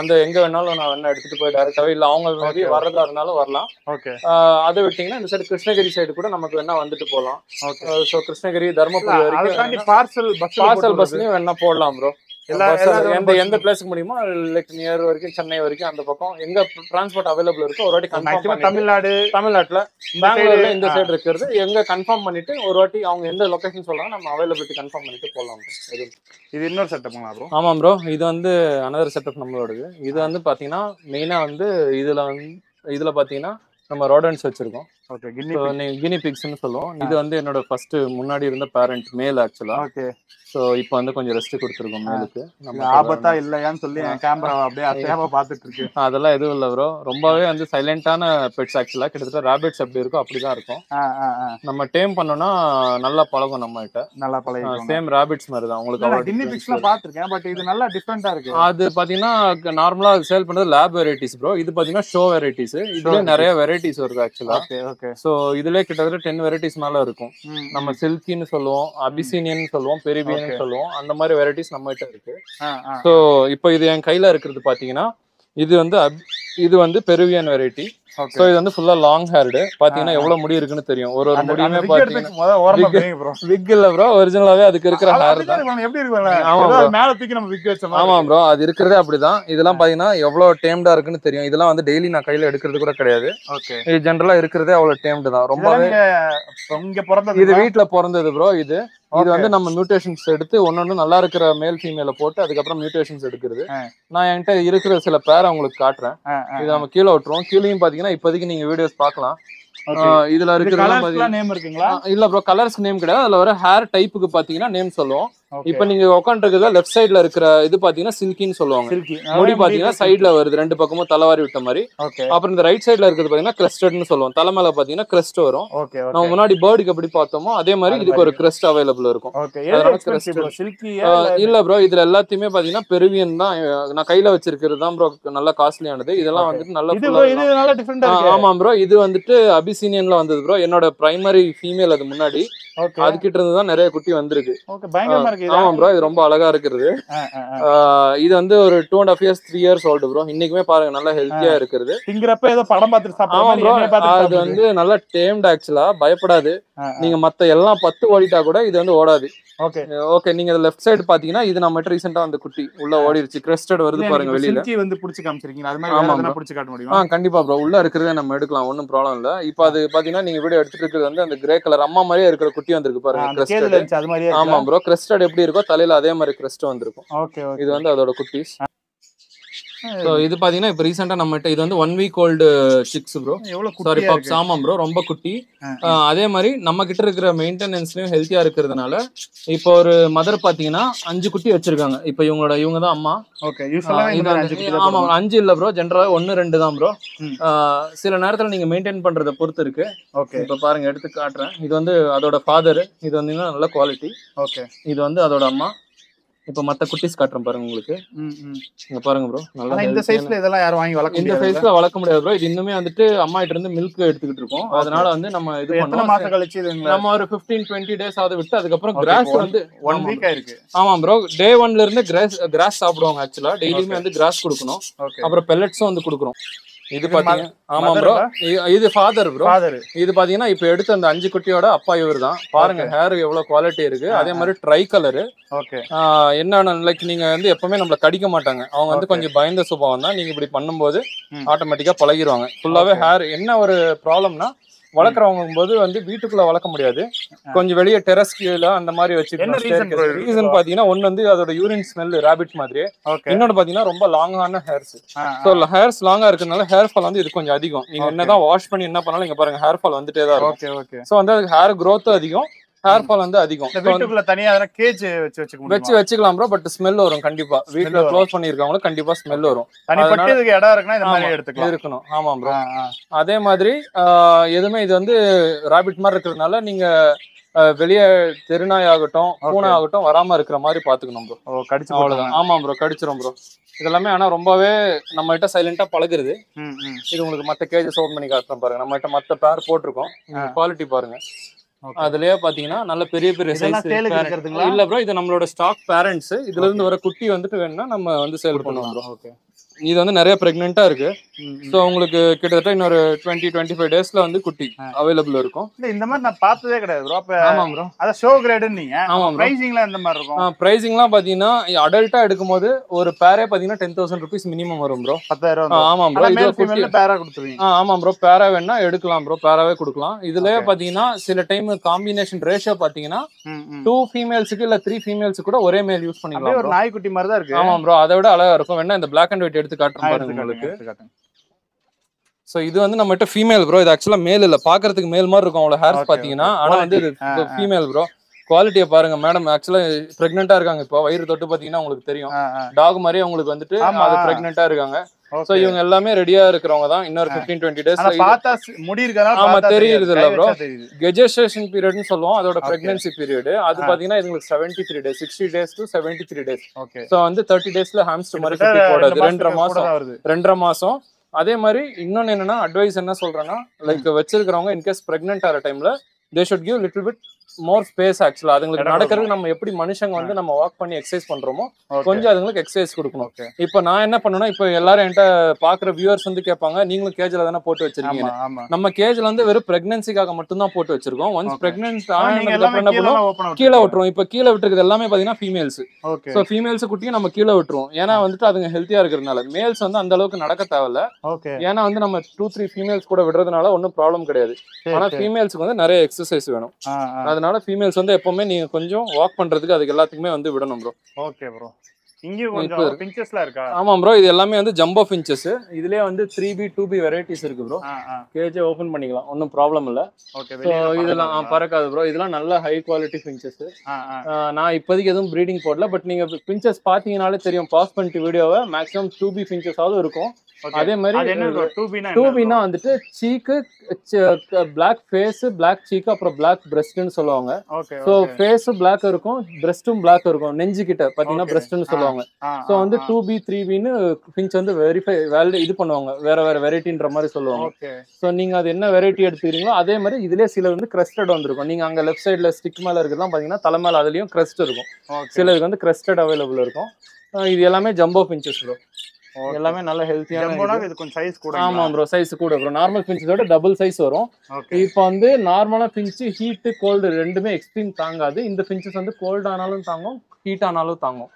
S1: அந்த எங்க வேணாலும் நான் வேணா எடுத்துட்டு போய் டைரக்டாவே, இல்ல அவங்க மேபி வரதா இருந்தாலும் வரலாம்.
S2: ஓகே.
S1: அதை விட்டீங்கன்னா இந்த சைடு கிருஷ்ணகிரி சைடு கூட நமக்கு வேணா வந்துட்டு போகலாம். ஸோ கிருஷ்ணகிரி தர்மபுரி வரைக்கும் பார்சல் பஸ்லயும் வேணா போடலாம் ப்ரோ. எந்த பிளேஸ்க்கு முடியுமோ, லைக் நியர் வரைக்கும் சென்னை வரைக்கும் அந்த பக்கம் எங்க டிரான்ஸ்போர்ட் அவைலபிள் இருக்கோ ஒரு வாட்டி கன்ஃபார்ம். தமிழ்நாட்டுல பெங்களூர்ல இந்த சைடு இருக்கிறது எங்க கன்ஃபார்ம் பண்ணிட்டு ஒரு வாட்டி அவங்க எந்த லொகேஷன் சொல்றாங்க நம்ம அவைலபிலிட்டி கன்ஃபார்ம் பண்ணிட்டு போகலாம்.
S2: இது இன்னொரு செட்டப்புங்களா ப்ரோ?
S1: ஆமா ப்ரோ. இது வந்து அனதர் செட்டப் நம்மளோடது. இது வந்து பாத்தீங்கன்னா மெயினா வந்து இதுல பாத்தீங்கன்னா நம்ம ரோடன்ஸ் வச்சிருக்கோம்.
S2: ஓகே.
S1: கினி பிக்ஸ்னு சொல்லுவோம். இது வந்து என்னோட ஃபர்ஸ்ட் முன்னாடி இருந்த பேரண்ட் மேல் ஆக்சுவலா.
S2: ஓகே.
S1: சோ இப்போ வந்து கொஞ்சம் ரெஸ்ட் கொடுத்துருக்கோம் மேலுக்கு.
S2: நம்ம ஆபத்தா இல்லையான்னு சொல்லி கேமரா அப்படியே அசையாம பாத்துட்டு இருக்கு.
S1: அதெல்லாம் எதுவும் இல்ல ப்ரோ. ரொம்பவே வந்து சைலண்டான பெட்ஸ் ஆக்சுவலா. கிட்டத்தட்ட ராபிட்ஸ் எப்படி இருக்கோ அப்படிதான் இருக்கும். நம்ம டேம் பண்ணோம்னா நல்லா பழகும், நம்ம கிட்ட நல்லா பழகும். சேம் ராபிட்ஸ் மாதிரி தான். உங்களுக்கு
S2: கினி பிக்ஸ்ல பாத்துருக்கேன், பட் இது நல்லா டிஃபரெண்டா இருக்கு.
S1: அது பாத்தீங்கன்னா நார்மலா சேல் பண்றது லேப் வெரைட்டிஸ் ப்ரோ. இது பாத்தீங்கன்னா ஷோ வெரைட்டிஸ். இதுல நிறைய வெரைட்டிஸ் வருது ஆக்சுவலா. சோ இதுல கிட்டத்தட்ட 10 வெரைட்டிஸ் மேல இருக்கும். நம்ம சில்கின்னு சொல்லுவோம், அபிசீனியன் சொல்லுவோம், பெரிபியன் சொல்லுவோம். அந்த மாதிரி வெரைட்டிஸ் நம்ம கிட்ட இருக்கு. சோ இப்போ இது என் கையில இருக்கிறது பாத்தீங்கன்னா இது வந்து பெருவியன் வெரைட்டி. சோ இது வந்து ஃபுல்லா லாங் ஹேர்டு. பாத்தீங்கன்னா எவ்வளவு முடி இருக்குன்னு தெரியும். ஒரு முடியுமே பாத்தீங்கன்னா விக் இல்ல ப்ரோ, ஒரிஜினலாவே அதுக்கு இருக்கிற ஹேர் தான்.
S2: எப்படி இருக்கு மேல தூக்கி நம்ம விக் வச்சோம்.
S1: ஆமா ப்ரோ, அது இருக்கிறதே அப்படிதான். இதெல்லாம் பாத்தீங்கன்னா எவ்வளவு டேம்டா இருக்குன்னு தெரியும். இதெல்லாம் வந்து டெய்லி நான் கையில எடுக்கிறது கூட கிடையாது. இது ஜெனரலா இருக்கிறதே அவ்வளவு டேம்டு தான். ரொம்பவே இது வீட்டுல பிறந்தது ப்ரோ. இது வந்து நம்ம மியூட்டேஷன்ஸ் எடுத்து ஒன்னொன்னு நல்லா இருக்கிற மேல் ஃபீமேல போட்டு அதுக்கப்புறம் மியூட்டேஷன்ஸ் எடுக்கிறது. நான் என்கிட்ட இருக்கிற சில பேரை உங்களுக்கு காட்டுறேன். இது நம்ம கீழே விட்டுருவோம். கீழேயும் பாத்தீங்கன்னா இப்போதைக்கு நீங்க வீடியோஸ் பாக்கலாம். இதுல இருக்கிறது
S2: நேம் இருக்குங்களா?
S1: இல்ல ப்ரோ, கலர்ஸ் நேம் கிடையாது. அதுல வர ஹேர் டைப்புக்கு பாத்தீங்கன்னா நேம் சொல்லுவோம். இப்ப நீங்க உட்காந்துருக்கிறத லெஃப்ட் சைடுல இருக்கிற இது பாத்தீங்கன்னா சில்கின்னு சொல்லுவாங்க. முடி பாத்தீங்கன்னா சைடுல வருது, ரெண்டு பக்கமும் தலைவாரி விட்ட மாதிரி. அப்புறம் இந்த ரைட் சைடுல இருக்கிறது பாத்தீங்கன்னா கிரெஸ்டட்னு சொல்லுவோம். தலை மேல பாத்தீங்கன்னா கிரெஸ்ட் வரும். நம்ம முன்னாடி பேர்டுக்கு எப்படி பார்த்தோமோ அதே மாதிரி இதுக்கு ஒரு கிரெஸ்ட் அவைலபிள் இருக்கும். இல்ல ப்ரோ, இதுல எல்லாத்தையுமே பாத்தீங்கன்னா பெருவியன் தான். நான் கையில வச்சிருக்கிறது தான் ப்ரோ நல்ல காஸ்ட்லியானது. இதெல்லாம் வந்துட்டு நல்ல. ஆமா ப்ரோ, இது வந்துட்டு அபிசீனியன்ல வந்தது ப்ரோ. என்னோட பிரைமரி ஃபீமேல் அது முன்னாடி. அதுகிட்ட இருந்து தான் நிறைய குட்டி வந்திருக்கு. ஆமா ப்ரோ, இது ரொம்ப அழகா இருக்குது. இது வந்து ஒரு 2.5 years 3 years ஓல்டு ப்ரோ. இன்னைக்குமே பாருங்க நல்லா ஹெல்த்தியா இருக்குது.
S2: திங்கறப்ப ஏதோ படம் பார்த்துட்டு சாப்பிடுற
S1: ஆமா ப்ரோ, அது வந்து நல்லா டேம்ட் ஆக்சுவலா. பயப்படாது. நீங்க மத்த எல்லாம் 10 ஓடிட்டா கூட இது வந்து ஓடாது. ஓகே, நீங்க லெஃப்ட் சைடு பாத்தீங்கன்னா இது நம்ம ரீசன்ட்டா அந்த குட்டி உள்ள ஓடிருச்சு. கிரெஸ்டட் வருது பாருங்க வெளியில.
S2: சில்கி வந்து புடிச்சு காமிச்சிருக்கீங்க. அது மாதிரி வேற புடிச்சு காட்ட முடியுமா?
S1: கண்டிப்பா ப்ரோ, உள்ள இருக்கிறதே நம்ம எடுக்கலாம், ஒண்ணும் ப்ராப்ளம் இல்ல. இப்போ அது பாத்தீங்கன்னா நீங்க வீடியோ எடுத்துட்டு இருக்கிறது வந்து அந்த கிரே கலர் அம்மா மாதிரியே இருக்கிற குட்டி வந்திருக்கு பாருங்க. கிரெஸ்டட்
S2: அது மாதிரியே.
S1: ஆமா ப்ரோ, கிரெஸ்டட் எப்படி இருக்கோ தலையில அதே மாதிரி கிரெஸ்ட் வந்திருக்கும். இது வந்து அதோட குட்டிஸ். சோ இது பாத்தீங்கன்னா இப்ப ரீசெண்டா நம்மகிட்ட இது வந்து 1 week old six bro. Sorry puffs. ஆமா ப்ரோ, ரொம்ப குட்டி. அதே மாதிரி நம்ம கிட்ட இருக்கிற மெயின்டெனன்ஸ்லயும் ஹெல்த்தியா இருக்கிறதுனால இப்போ ஒரு மதர் பாத்தீங்கன்னா 5 குட்டி வச்சிருக்காங்க. இப்போ இவங்க தான் அம்மா. ஆமா, 5 இல்ல ப்ரோ, ஜெனரலா 1 2 தான் ப்ரோ. சில நேரத்துல நீங்க மெயின்டைன் பண்றத பொறுத்து இருக்கு. இப்ப பாருங்க எடுத்து காட்டுறேன். இது வந்து அதோட ஃபாதர். இது வந்து நல்ல குவாலிட்டி. இது வந்து அதோட அம்மா. இப்ப மத்த குட்டிஸ் காட்டுறேன் பாருங்க உங்களுக்கு. இங்க பாருங்க ப்ரோ, நல்லா
S2: இந்த சைஸ்ல இதெல்லாம் யாரும் வாங்கி வளர்க்க
S1: முடியாது. இந்த சைஸ்ல வளர்க்க முடியாது ப்ரோ. இது இன்னுமே வந்துட்டு அம்மா கிட்ட இருந்து மில்க் எடுத்துக்கிட்டு இருக்கோம். அதனால வந்து நம்ம இது
S2: எத்தனை மாசம் கழிச்சு
S1: நம்ம ஒரு 15-20 days ஆவது விட்டு அதுக்கப்புறம் கிராஸ் வந்து
S2: 1 week ஆயிருக்கு.
S1: ஆமா ப்ரோ, day 1ல இருந்து கிராஸ் சாப்பிடுவாங்க. ஆக்சுவலா டெய்லியுமே வந்து கிராஸ் கொடுக்கணும். அப்புறம் பெல்லட்ஸும் வந்து கொடுக்குறோம். இது பாத்தீங்க. ஆமா ப்ரோ, இது ஃபாதர் ப்ரோ. இது பாத்தீங்கன்னா இப்ப எடுத்த அந்த 5 குட்டியோட அப்பா இவர் தான். பாருங்க ஹேர் எவ்வளவு குவாலிட்டி இருக்கு. அதே மாதிரி ட்ரை கலரு. என்னன்னா லைக் நீங்க வந்து எப்பவுமே நம்மள கடிக்க மாட்டாங்க. அவங்க வந்து கொஞ்சம் பயந்த சுபாவம் தான். நீங்க இப்படி பண்ணும்போது ஆட்டோமேட்டிக்கா பழகிடுவாங்க. ஃபுல்லாவே ஹேர். என்ன ஒரு ப்ராப்ளம்னா வளர்க்குறவங்க போது வந்து வீட்டுக்குள்ள வளர்க்க முடியாது. கொஞ்சம் வெளியே டெரஸ் கீழே அந்த மாதிரி வச்சுக்கணும். ரீசன் பாத்தீங்கன்னா ஒன்னு வந்து அதோட யூரின் ஸ்மெல் ரேபிட் மாதிரி. இன்னொன்னு பாத்தீங்கன்னா ரொம்ப லாங்கான ஹேர்ஸ். சோ ஹேர்ஸ் லாங்கா இருக்கிறதுனால ஹேர் ஃபால் வந்து இது கொஞ்சம் அதிகம். நீங்க என்னதான் வாஷ் பண்ணி என்ன பண்ணாலும் இங்க பாருங்க ஹேர் ஃபால் வந்துட்டே தான் இருக்கும். சோ வந்து ஹேர் growth அதிகம், ஹேர் ஃபால் வந்து அதிகம்.
S2: வீட்டுக்குள்ள தனியா அதெல்லாம் கேஜ்
S1: வச்சுக்கலாம் ப்ரோ. பட் ஸ்மெல் வரும் கண்டிப்பா. வீட்ல க்ளோஸ் பண்ணிருக்காங்க கண்டிப்பா ஸ்மெல் வரும்.
S2: தனிப்பட்ட இதுக்கு இடம் இருக்குன்னா இந்த மாதிரி எடுத்துக்கலாம்.
S1: இருக்கணும். ஆமா ப்ரோ. அதே மாதிரி எதுவுமே இது வந்து ராபிட் மாதிரி இருக்கிறதுனால நீங்க வெளியே தெருநாய் ஆகட்டும் பூனை ஆகட்டும் வராம இருக்கிற மாதிரி பாத்துக்கணும் ப்ரோ. அவ்வளவுதான். ஆமா ப்ரோ, கடிச்சிரும் ப்ரோ. இதெல்லாமே ஆனா ரொம்பவே நம்ம கிட்ட சைலண்டா பழகுறது. இது உங்களுக்கு மத்த கேஜஸ் ஓபன் பண்ணி காட்டுறேன் பாருங்க. நம்ம கிட்ட மத்த பேர் போட்டிருக்கோம். குவாலிட்டி பாருங்க. அதுலயே பாத்தீங்கன்னா நல்ல பெரிய பெரிய சைஸ். இல்ல ப்ரோ, இது நம்மளோட ஸ்டாக் பேரண்ட்ஸ். இதுல இருந்து வர குட்டி வந்துட்டு வேணும்னா நம்ம வந்து சேல் பண்ணுவோம் ப்ரோ. இது வந்து நிறைய பிரெக்னெண்டா இருக்கு. சோ உங்களுக்கு கிட்டத்தட்ட இன்னொரு 20-25 டேஸ்ல வந்து குட்டி அவைலபிள் இருக்கும்.
S2: இந்த மாதிரி நான் பார்த்ததே கிடையாது ப்ரோ.
S1: ஆமா ப்ரோ,
S2: அத ஷோ கிரேட்னு நீங்க. ஆமா ப்ரோ. பிரைசிங்லாம் எந்த மாதிரி இருக்கும்?
S1: பிரைசிங்லாம் பாத்தீங்கன்னா அடல்ட்டா எடுக்கும்போது ஒரு பேரே பாத்தீங்கன்னா 10,000 rupees மினிமம் வரும் ப்ரோ.
S2: 10,000.
S1: ஆமா ப்ரோ, இது
S2: ஃபீமேல் பேரா கொடுத்துருவீங்க.
S1: ஆமா ப்ரோ, பேரா வேணா எடுக்கலாம் ப்ரோ. பேராவே கொடுக்கலாம். இதுலயே பாத்தீங்கன்னா சில டைம் காம்பினேஷன் ரேஷியோ பாத்தீங்கன்னா 2 ஃபீமேல்ஸ்க்கு இல்ல 3 ஃபீமேல்ஸ் கூட ஒரே மேல் யூஸ் பண்ணிக்கலாம்.
S2: ஒரு நாய்க்குட்டி மாதிரி தான் இருக்கு.
S1: ஆமா ப்ரோ, அதை விட அழகா இருக்கும். வேணா இந்த பிளாக் அண்ட் ஒயிட் எடுத்து காட்டுறேன் பாருங்க உங்களுக்கு. சோ இது வந்து நம்ம கிட்ட ஃபீமேல் ப்ரோ. இது ஆக்சுவலா மேல் இல்ல, பாக்குறதுக்கு மேல் மாதிரி இருக்கும் அவளோட ஹேர்ஸ் பாத்தீங்கன்னா. ஆனா வந்து இது ஃபீமேல் ப்ரோ. குவாலிட்டியை பாருங்க மேடம். ஆக்சுவலா பிரெக்னெண்டா இருக்காங்க. இப்போ வயிறு தொட்டு பாத்தீங்கன்னா உங்களுக்கு தெரியும் டாக் மாதிரி அவங்களுக்கு வந்துட்டு அது பிரெக்னெண்டா இருக்காங்க. சோ இவங்க எல்லாமே ரெடியா இருக்கிறவங்க தான். இன்னொரு 15-20 டேஸ்ல
S2: பார்த்தா முடி இருக்கறனால
S1: ஆமா தெரியுது இல்ல ப்ரோ. கெஜெஸ்டேஷன் பீரியட்னு சொல்லுவோம். அதோட பிரெக்னன்சி பீரியட் அது பாத்தீங்கன்னா இதுங்களுக்கு 73 days 60 days to 73 days. So வந்து 30 daysல ஹாம்ஸ்டர் மாதிரி குட்டி போடுது. 2.5 மாசம். அதே மாதிரி இன்னொன்னு என்னன்னா அட்வைஸ் என்ன சொல்றேன்னா லைக் வச்சிருக்கிறவங்க இன்கேஸ் பிரெக்னென்ட் ஆகிற டைம்ல they should give little bit more space ஆக்சுவலா. அதுங்களுக்கு நடக்கிறது நம்ம எப்படி மனுஷங்க வந்து நம்ம வாக் பண்ணி எக்ஸசைஸ் பண்றோமோ கொஞ்சம் அதுங்களுக்கு எக்ஸசைஸ் கொடுக்கணும். இப்போ நான் என்ன பண்ணுவேன்னா, இப்போ எல்லாரும் என்கிட்ட பாக்குற வியூவர்ஸ் வந்து கேட்பாங்க, நீங்களும் கேஜ்ல தானே போட்டு வச்சிருக்கீங்க. நம்ம கேஜ்ல வந்து வெறும் பிரெக்னன்சிக்காக மட்டும் தான் போட்டு வச்சிருக்கோம். ஒன்ஸ் பிரெக்னன்சி ஆனதுக்கு அப்புறம் என்ன பண்ணுவோம், கீழே விட்டுருவோம். இப்போ கீழே விட்டுருக்குது எல்லாமே பாத்தீங்கன்னா ஃபீமேல்ஸ். ஸோ ஃபீமேல்ஸ் குட்டியும் நம்ம கீழே விட்டுருவோம். ஏன்னா வந்துட்டு அதுங்க ஹெல்த்தியா இருக்கிறதுனால. மேல்ஸ் வந்து அந்த அளவுக்கு நடக்க தேவையில்ல. ஏன்னா வந்து நம்ம 2-3 ஃபீமேல்ஸ் கூட விடுறதுனால ஒன்றும் ப்ராப்ளம் கிடையாது. ஆனா ஃபீமேல்ஸ்க்கு வந்து நிறைய எக்ஸசைஸ் வேணும். அதனால ஃபீமேல்ஸ் வந்து எப்பவுமே நீங்க கொஞ்சம் வாக் பண்றதுக்கு அதுக்கு எல்லாத்துக்குமே வந்து விடணும் ப்ரோ.
S2: Okay bro. இங்க கொஞ்சம் பிஞ்சஸ்லாம் இருக்கா?
S1: ஆமா ப்ரோ, இது எல்லாமே வந்து ஜம்போ பிஞ்சஸ். இதுலயே வந்து 3B 2B வெரைட்டிஸ் இருக்கு ப்ரோ. கேஜே ஓபன் பண்ணிக்கலாம், ஒன்றும் ப்ராப்ளம் இல்ல. சோ இதெல்லாம் பறக்காது ப்ரோ. இதெல்லாம் நல்ல ஹை குவாலிட்டி பிஞ்சஸ். நான் இப்போதைக்கு எதுவும் ப்ரீடிங் போடல. பட் நீங்க பிஞ்சஸ் பாத்தீங்கன்னாலே தெரியும், பாஸ் பண்ணிட்டு வீடியோவை மேக்ஸிமம் 2B பிஞ்சஸ் ஆவது இருக்கும். அதே மாதிரி 2Bனா வந்துட்டு சீக்கு, பிளாக் ஃபேஸ், பிளாக் சீக்கு, அப்புறம் பிளாக் பிரஸ்ட்னு சொல்லுவாங்க. சோ ஃபேஸ் பிளாக் இருக்கும், பிரஸ்டும் பிளாக் இருக்கும். நெஞ்சு கிட்ட பாத்தீங்கன்னா பிரஸ்ட்னு சொல்லுவாங்க. சோ வந்து 2B 3Bன்னு பிஞ்ச் வந்து வெரிஃபை வேலிட் இது பண்ணுவாங்க, வேற வேற வெரைட்டின்ற மாதிரி சொல்லுவாங்க. சோ நீங்க அது என்ன வெரைட்டி எடுத்துக்கிறீங்களோ அதே மாதிரி இதுலயே சில வந்து கிரஸ்டட் வந்திருக்கும். நீங்க அங்க லெஃப்ட் சைட்ல ஸ்டிக் மேல இருக்கிறதுலாம் பாத்தீங்கன்னா தலை மேல அதுலயும் கிரஸ்ட் இருக்கும். சிலருக்கு வந்து கிரஸ்டட் அவைலபிள் இருக்கும். இது எல்லாமே ஜம்போ பிஞ்சஸ் ப்ரோ. எல்லாமே நல்ல ஹெல்த்தியான.
S2: இது கொஞ்சம் சைஸ் கூட.
S1: ஆமா ப்ரோ, சைஸ் கூட ப்ரோ. நார்மல் பிஞ்சஸோட டபுள் சைஸ் வரும். இப்போ வந்து நார்மலா பிஞ்ச் ஹீட் கோல்டு ரெண்டுமே எக்ஸ்ட்ரீம் தாங்காது. இந்த பிஞ்சஸ் வந்து கோல்ட் ஆனாலும் தாங்கும், ஹீட் ஆனாலும் தாங்கும்.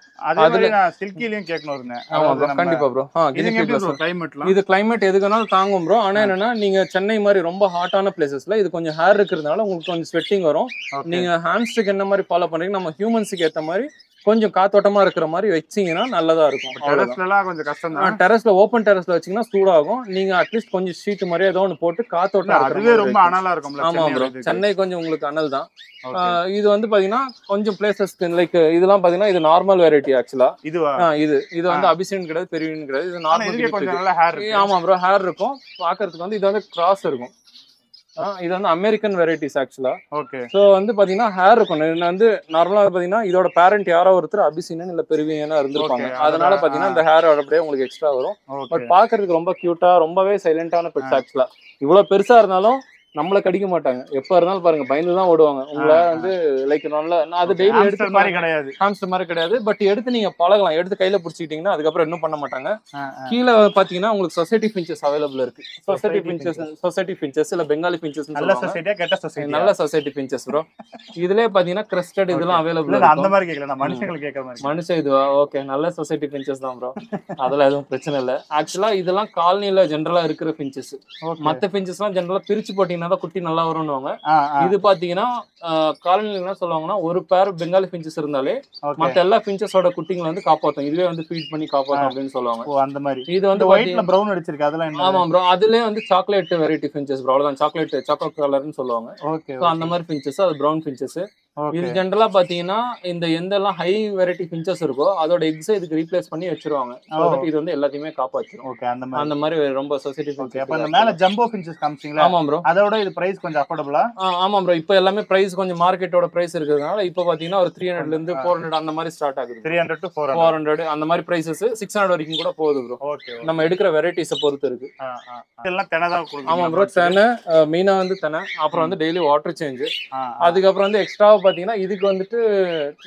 S2: அதுல நான் சில்கிலயும் கேட்கணும்.
S1: ஆமா ப்ரோ, கண்டிப்பா ப்ரோ. இது கிளைமேட் எதுக்குனாலும் தாங்கும் ப்ரோ. ஆனா என்னன்னா, நீங்க சென்னை மாதிரி ரொம்ப ஹாட்டான பிளேசஸ்ல இது கொஞ்சம் ஹேர் இருக்கிறதுனால உங்களுக்கு கொஞ்சம் ஸ்வெட்டிங் வரும். நீங்க ஹாம்ஸ்டருக்கு என்ன மாதிரி ஃபாலோ பண்றீங்க, நம்ம ஹியூமன்ஸுக்கு ஏத்த மாதிரி கொஞ்சம் காத்தோட்டமா இருக்கிற மாதிரி வச்சீங்கன்னா நல்லதா இருக்கும்.
S2: கொஞ்சம் கஷ்டம் தான்.
S1: டெரஸ்ல, ஓப்பன் டெரஸ்ல வச்சீங்கன்னா சூடாகும். நீங்க அட்லீஸ்ட் கொஞ்சம் ஷீட் மாதிரி ஏதோ ஒன்று போட்டு காத்தோட்டம்,
S2: அதுவே ரொம்ப அனலா இருக்கும்.
S1: ஆமா ப்ரோ, சென்னை கொஞ்சம் உங்களுக்கு அனல் தான். இது வந்து பாத்தீங்கன்னா கொஞ்சம் பிளேசஸ் லைக் இதெல்லாம் பாத்தீங்கன்னா இது நார்மல் வெரைட்டி ஆக்சுவலா. இது வந்து அபிசியன் கிடையாது, பெரியன் கிடையாது. இது நார்மல். ஆமா ப்ரோ, ஹேர் இருக்கும் பாக்குறதுக்கு. வந்து இது வந்து கிராஸ் இருக்கும். இது வந்து அமெரிக்கன் வெரைட்டிஸ் ஆக்சுவலா. சோ வந்து பாத்தீங்கன்னா ஹேர் இருக்கும். வந்து நார்மலா பாத்தீங்கன்னா இதோட பேரண்ட் யாரோ ஒருத்தர் அபிசினன் இல்ல பெருவியனா இருந்திருப்பாங்க. அதனால பாத்தீங்கன்னா இந்த ஹேர் அப்படியே உங்களுக்கு எக்ஸ்ட்ரா வரும். பட் பாக்குறதுக்கு ரொம்ப கியூட்டா, ரொம்பவே சைலண்டான பெட்ஸ் ஆக்சுவலா. இவ்வளவு பெருசா இருந்தாலும் நம்மள கடிக்க மாட்டாங்க. எப்ப இருந்தாலும் பாருங்க பயந்து தான் ஓடுவாங்க. உங்களை வந்து லைக் நல்ல அது டெய்லி எடுத்து
S2: மாதிரி கிடையாது,
S1: ஹாம்ஸ்டர் மாதிரி கிடையாது. பட் எடுத்து நீங்க பழகலாம். எடுத்து கையில பிடிச்சிக்கிட்டீங்கன்னா அதுக்கப்புறம் இன்னும் பண்ண மாட்டாங்க. கீழே பாத்தீங்கன்னா உங்களுக்கு சொசைட்டி பிஞ்சஸ் அவைலபிள் இருக்கு. சொசைட்டி பிஞ்சஸ் இல்ல பெங்காலி பிஞ்சஸ்,
S2: நல்ல சொசைட்டியா கெட்ட சொசைட்டி,
S1: நல்ல சொசைட்டி பிஞ்சஸ் ப்ரோ. இதுலயே பாத்தீங்கன்னா கிரஸ்டட் இதெல்லாம் அவைலபிள்.
S2: அந்த மாதிரி கேட்கல, நான் மனுஷங்களுக்கு கேட்கற மாதிரி.
S1: மனுஷன் இதுவா? ஓகே, நல்ல சொசைட்டி பிஞ்சஸ் தான் ப்ரோ. அதெல்லாம் எதுவும் பிரச்சனை இல்ல. ஆக்சுவலா இதெல்லாம் காலனில ஜென்ரலா இருக்கிற பிஞ்சஸ். மத்த பிஞ்சஸ் எல்லாம் ஜென்ரலா பிரிச்சு போட்டீங்கன்னா குட்டி நல்லா வரும்னுவாங்க. இது பாத்தீங்கன்னா காலனில என்ன சொல்லுவாங்கன்னா, ஒரு பேர் பெங்காலி பிஞ்சஸ் இருந்தாலே மத்த எல்லா பிஞ்சஸோட குட்டிங்களை வந்து காப்பாத்தும். இதுவே வந்து ஃபீட் பண்ணி காப்பாத்தும் அப்படின்னு சொல்லுவாங்க.
S2: அந்த மாதிரி.
S1: இது வந்து
S2: ஒயிட்ல பிரவுன் அடிச்சிருக்கு, அதெல்லாம் என்ன?
S1: ஆமா ப்ரோ, அதுலயே வந்து சாக்லேட் வெரைட்டி பிஞ்சஸ் ப்ரோ. அவ்வளவுதான், சாக்கோ கலர்னு சொல்லுவாங்க. அந்த மாதிரி பிஞ்சஸ், அது பிரவுன் பிஞ்சஸ். இது ஜென்ரலா பாத்தீங்கன்னா இந்த எந்தெல்லாம் ஹை வெரைட்டி பிஞ்சஸ் இருக்கோ அதோட எக்ஸ் இதுக்கு ரீப்ளேஸ் பண்ணி வச்சிருவாங்க. இது வந்து எல்லாத்தையுமே காப்பாத்திரும். அந்த மாதிரி ரொம்ப சொசைட்டி பிஞ்சஸ்.
S2: அப்ப இந்த மேல ஜம்போ பிஞ்சஸ் காமிச்சீங்களா?
S1: ஆமா ப்ரோ.
S2: அதோட இது பிரைஸ் கொஞ்சம் அஃபோர்டபிளா?
S1: ஆமா ப்ரோ, இப்போ எல்லாமே பிரைஸ் கொஞ்சம் மார்க்கெட்டோட பிரைஸ் இருக்கிறதுனால இப்போ பாத்தீங்கன்னா ஒரு 300 ல இருந்து 400 அந்த மாதிரி ஸ்டார்ட் ஆகுது.
S2: 300 to
S1: 400 அந்த மாதிரி பிரைசஸ் 600 வரைக்கும் கூட போகுது ப்ரோ. நம்ம எடுக்கிற வெரைட்டிஸை பொறுத்து இருக்கு.
S2: இதெல்லாம் தெனை தான் கொடுக்குறோம்.
S1: ஆமா ப்ரோ, தெனை மீனா வந்து தெனை. அப்புறம் வந்து டெய்லி வாட்டர் சேஞ்ச். அதுக்கப்புறம் வந்து எக்ஸ்ட்ராவா பாத்தீங்கன்னா இதுக்கு வந்துட்டு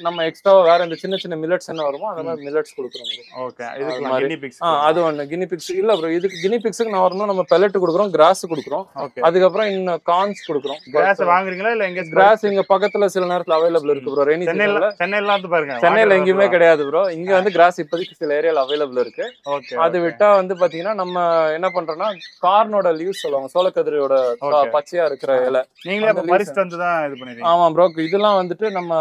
S1: நம்ம எக்ஸ்ட்ராவா வேற இந்த சின்ன சின்ன மில்லட்ஸ் என்ன வருமோ அந்த மாதிரி மில்லட்ஸ் கொடுக்குறோம் ப்ரோ.
S2: ஓகே, இதுக்கு கினி பிக்ஸ்.
S1: அது ஒண்ணு கினி பிக்ஸ் இல்ல ப்ரோ. இதுக்கு கினி பிக்ஸ்க்கு நான் வரணும், நம்ம பெல்லட் கொடுக்குறோம், கிராஸ் கொடுக்குறோம். அதுக்கப்புறம் இன்னும் கார்ன்ஸ் கொடுக்குறோம்.
S2: கிராஸ் வாங்குறீங்களா இல்ல எங்க?
S1: கிராஸ் இங்க பக்கத்துல சில நேரத்துல அவைலபிள் இருக்கு ப்ரோ. ரெய்னி சீசன்ல
S2: சென்னையில வந்து பாருங்க,
S1: சென்னையில எங்கேயுமே கிடையாது ப்ரோ. இங்க வந்து கிராஸ் இப்போதைக்கு சில ஏரியால அவைலபிள் இருக்கு. அது விட்டா வந்து பாத்தீங்கன்னா நம்ம என்ன பண்றோம்னா கார்னோட லீவ்ஸ் சொல்லுவாங்க, சோளக்கதிரியோட பச்சையா இருக்கிற இலை.
S2: நீங்களே அப்ப பறிச்சிட்டு வந்து தான் இது பண்ணுவீங்க?
S1: ஆமா ப்ரோ, இதெல்லாம் வந்துட்டு நம்ம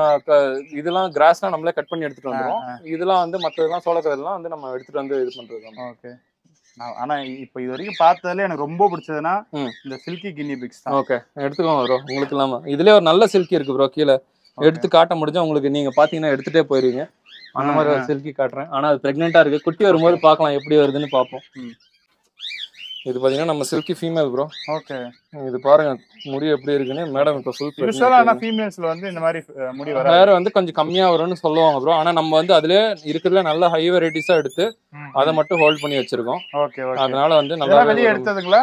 S1: இதெல்லாம் கிராஸ்லாம் நம்மளே கட் பண்ணி எடுத்துட்டு வந்துருவோம். இதெல்லாம் வந்து மத்ததெல்லாம் சோளக்கதிரிலாம் வந்து நம்ம எடுத்துட்டு வந்து இது பண்றது.
S2: ஓகே. ஆனா இப்ப இது வரைக்கும் பார்த்ததுல எனக்கு ரொம்ப பிடிச்சதுன்னா இந்த சில்கி கினி பிக்ஸ் தான்.
S1: ஓகே, எடுத்துக்கோங்க ப்ரோ. உங்களுக்கு இல்லாம இதுலயே ஒரு நல்ல சில்கி இருக்கு ப்ரோ. கீழே எடுத்து காட்ட முடிஞ்சா உங்களுக்கு, நீங்க பாத்தீங்கன்னா எடுத்துட்டே போயிருவீங்க. அந்த மாதிரி ஒரு சில்கி காட்டுறேன். ஆனா அது பிரெக்னெண்டா இருக்கு. குட்டி வரும்போது பாக்கலாம் எப்படி வருதுன்னு பாப்போம். இது பாத்தீங்கன்னா நம்ம சில்கி ஃபீமேல் ப்ரோ.
S2: ஓகே.
S1: இது பாருங்க முடி எப்படி இருக்குன்னு. மேடம் இப்ப ஃபுல்
S2: யூசுவலா ஆனா ஃபீமேல்ஸ்ல வந்து இந்த மாதிரி முடி வராது.
S1: ஹேர் வந்து கொஞ்சம் கம்மியா வரும்னு சொல்லுவாங்க ப்ரோ. ஆனா நம்ம வந்து அதுலயே இருக்கிறதுல நல்ல ஹை வெரைட்டிஸா எடுத்து அதை மட்டும் ஹோல்ட் பண்ணி வச்சிருக்கோம்.
S2: Okay okay.
S1: அதனால வந்து நல்லா
S2: வெளிய எடுத்ததுங்களா?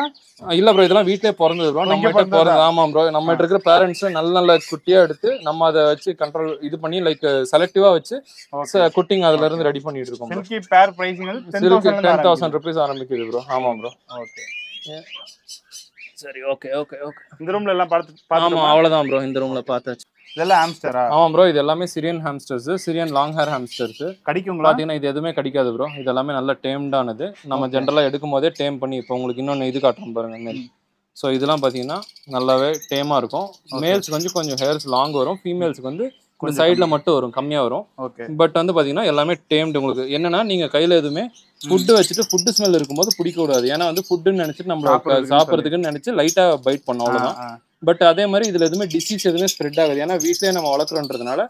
S1: இல்ல ப்ரோ, இதெல்லாம் வீட்லயே பிறந்தது ப்ரோ. நம்ம கிட்ட பிறந்தது. ஆமா ப்ரோ, நம்ம கிட்ட இருக்கிற பேரண்ட்ஸ் நல்ல நல்ல குட்டியா எடுத்து நம்ம அதை வச்சு கண்ட்ரோல் இது பண்ணி லைக் செலக்டிவா வச்சு குட்டிங் அதுல இருந்து ரெடி பண்ணிட்டு இருக்கோம்.
S2: சில்கி பேர் பிரைசிங் வந்து
S1: 10,000 rupees ஆரம்பிக்குது ப்ரோ. ஆமா ப்ரோ.
S2: ஓகே
S1: சரி ஓகே ஓகே ஓகே.
S2: இந்த ரூம்ல எல்லாம் பார்த்து.
S1: ஆமா அவ்வளவுதான் ப்ரோ. இந்த ரூம்ல பார்த்தாச்சு.
S2: இதெல்லாம் ஹாம்ஸ்டரா?
S1: ஆமா ப்ரோ, இது எல்லாமே Syrian hamsters, Syrian long hair hamsters.
S2: கடிக்குங்களா?
S1: பாத்தீங்கன்னா இது எதுவுமே கடிக்காது ப்ரோ. இது எல்லாமே நல்ல டேம்டானது. நம்ம ஜென்ரலா எடுக்கும் போதே டேம் பண்ணி இப்போ உங்களுக்கு இன்னொன்னு இது காட்டுறோம் பாருங்க மேல். ஸோ இதெல்லாம் பாத்தீங்கன்னா நல்லாவே டேமா இருக்கும். மேல்ஸ்க்கு கொஞ்சம் ஹேர்ஸ் லாங் வரும், ஃபீமேல்ஸ்க்கு வந்து கொஞ்சம் சைட்ல மட்டும் வரும், கம்மியா வரும். பட் வந்து பாத்தீங்கன்னா எல்லாமே டேம்டு. உங்களுக்கு என்னன்னா நீங்க கையில எதுவுமே ஃபுட்டு வச்சுட்டு ஃபுட்டு ஸ்மெல் இருக்கும்போது பிடிக்க கூடாது. ஏன்னா வந்து ஃபுட்டுன்னு நினைச்சிட்டு நம்ம சாப்பிட்றதுக்குன்னு நினைச்சு லைட்டா பைட் பண்ணோம், அவ்வளவுதான். பட் அதே மாதிரி இதுல எதுவுமே டிசீஸ் எதுவுமே ஸ்ப்ரெட் ஆகாது. ஏன்னா வீட்லயே நம்ம வளர்க்குறோன்றதுனால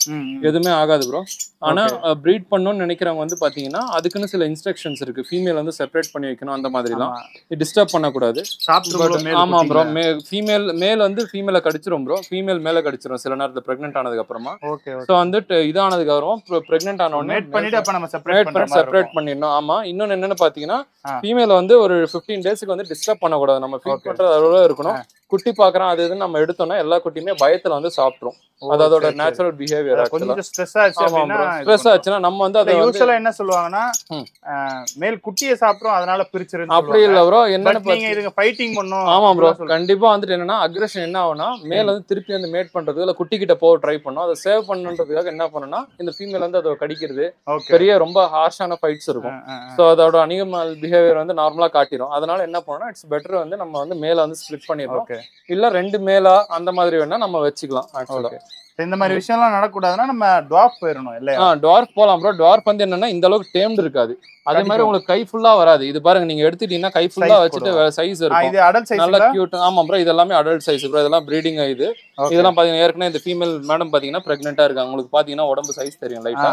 S1: எதுவுமே ஆகாது ப்ரோ. ஆனா ப்ரீட் பண்ணணும்னு நினைக்கிறவங்க வந்து பாத்தீங்கன்னா அதுக்குன்னு சில இன்ஸ்ட்ரக்ஷன்ஸ் இருக்கு. ஃபீமேல் வந்து செப்பரேட் பண்ணி வைக்கணும், அந்த மாதிரிலாம் டிஸ்டர்ப் பண்ணக்கூடாது. ஆமா ப்ரோ, மேல் வந்து ஃபீமேலை கடிச்சிரும் ப்ரோ. ஃபீமேல் மேல கடிச்சிரும் சில நேரத்துல பிரெக்னென்ட் ஆனதுக்கு அப்புறமா. ஸோ வந்து இதானதுக்கு அப்புறம் பிரெக்னென்ட் ஆன உடனே செப்பரேட் பண்ணிடணும். ஆமா, இன்னொன்னு என்னன்னு பாத்தீங்கன்னா ஃபீமேல வந்து ஒரு 15 டேஸ்க்கு வந்து டிஸ்டர்ப் பண்ணக்கூடாது. நம்ம ஃபீட் பண்றது அளவுல இருக்கணும். குட்டி பாக்குறோம் அது இது நம்ம எடுத்தோம்னா எல்லா குட்டியுமே பயத்துல வந்து சாப்பிட்ரும். அதோட நேச்சுரல் பிஹேவியர்.
S2: கொஞ்சம் ஸ்ட்ரெஸ் ஆச்சு அப்படினா,
S1: ஸ்ட்ரெஸ் ஆச்சுனா நம்ம வந்து அத
S2: யூசுவலா என்ன சொல்லுவாங்கன்னா மேல் குட்டியை சாப்பிட்றோம் அதனால பிரிச்சிருன்னு.
S1: அப்படி இல்ல ப்ரோ, என்னன்னு
S2: நீங்க இதுங்க ஃபைட்டிங் பண்ணனும்.
S1: ஆமா ப்ரோ, கண்டிப்பா வந்துட்டு என்னன்னா அக்ரஷன் என்ன ஆகும்னா மேல் வந்து திருப்பி வந்து மேட் பண்றது இல்ல குட்டி கிட்ட போக ட்ரை பண்ணும். அதை சேவ் பண்ணணுன்றதுக்காக என்ன பண்ணுனா இந்த ஃபீமேல் வந்து அதை கடிக்கிறது, பெரிய ரொம்ப ஹார்ஷான ஃபைட்ஸ் இருக்கும். சோ அதோட அனிமல் பிஹேவியர் வந்து நார்மலா காட்டிடும். அதனால என்ன பண்ணனும், இட்ஸ் பெட்டர் வந்து நம்ம வந்து மேல வந்து ஸ்ப்ளிட் பண்ணிடுறோம். இல்ல ரெண்டு மேலா அந்த மாதிரி வேணா நம்ம வச்சுக்கலாம். ஆக்சுவலா
S2: இந்த மாதிரி விஷயம்லாம் நடக்கூடாதுன்னா நம்ம டுவார்ஃப் போயிடணும் இல்லையா?
S1: டுவார்ஃப் போலாம் ப்ரோ. டுவார்ஃப் வந்து என்னன்னா இந்த அளவுக்கு டேம்டு இருக்காது. அதே மாதிரி உங்களுக்கு கை ஃபுல்லா வராது. இது பாருங்க, நீங்க எடுத்துட்டீங்கன்னா கை ஃபுல்லா வச்சுட்டு சைஸ் இருக்கும்.
S2: இது அடல்ட் சைஸ்,
S1: நல்ல கியூட். ஆமா ப்ரோ, இது எல்லாமே அடல்ட் சைஸ் ப்ரோ. இதெல்லாம் ப்ரீடிங் இது. இதெல்லாம் பாத்தீங்கன்னா ஏற்கனவே இந்த ஃபீமேல் மேடம் பாத்தீங்கன்னா பிரெக்னென்ட்டா இருக்காங்க. உங்களுக்கு பாத்தீங்கன்னா உடம்பு சைஸ் தெரியும் லைட்டா.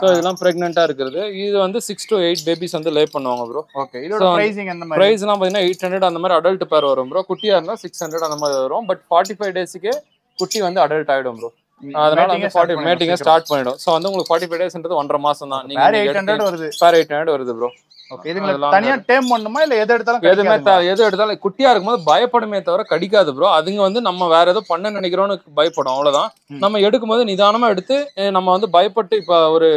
S1: சோ இதெல்லாம் பிரெக்னென்ட்டா இருக்கிறது. இது வந்து 6 to 8 பேபிஸ் வந்து லே பண்ணுவாங்க ப்ரோ.
S2: ஓகே. இதோட பிரைசிங் அந்த மாதிரி
S1: பிரைஸ்லாம் பாத்தீங்கன்னா 800 அந்த மாதிரி அடல்ட் பேர் வரும் ப்ரோ. குட்டியா இருந்தா 600 அந்த மாதிரி வரும். பட் 45 டேஸ்க்கே குட்டி வந்து அடல்ட் ஆயிடும் ப்ரோ. அதனால வந்து மேட்டிங்க ஸ்டார்ட் பண்ணிடும். சோ வந்து உங்களுக்கு 45 டேஸ்ன்றது 1.5 மாசம் தான். நீங்க
S2: 800 வருது.
S1: 800 வருது ப்ரோ.
S2: ஓகே. இதுல தனியா டேம் பண்ணனுமா இல்ல எது எடுத்தாலும்
S1: குட்டியா இருக்கும்போது பயப்படுமே தவிர கடிக்காது ப்ரோ. அதுங்க வந்து நம்ம வேற ஏதோ பண்ண நினைக்கிறோம்னு பயப்படும், அவ்வளவுதான். நம்ம எடுக்கும்போது நிதானமா எடுத்து நம்ம வந்து பயப்பட்டு இப்ப ஒரு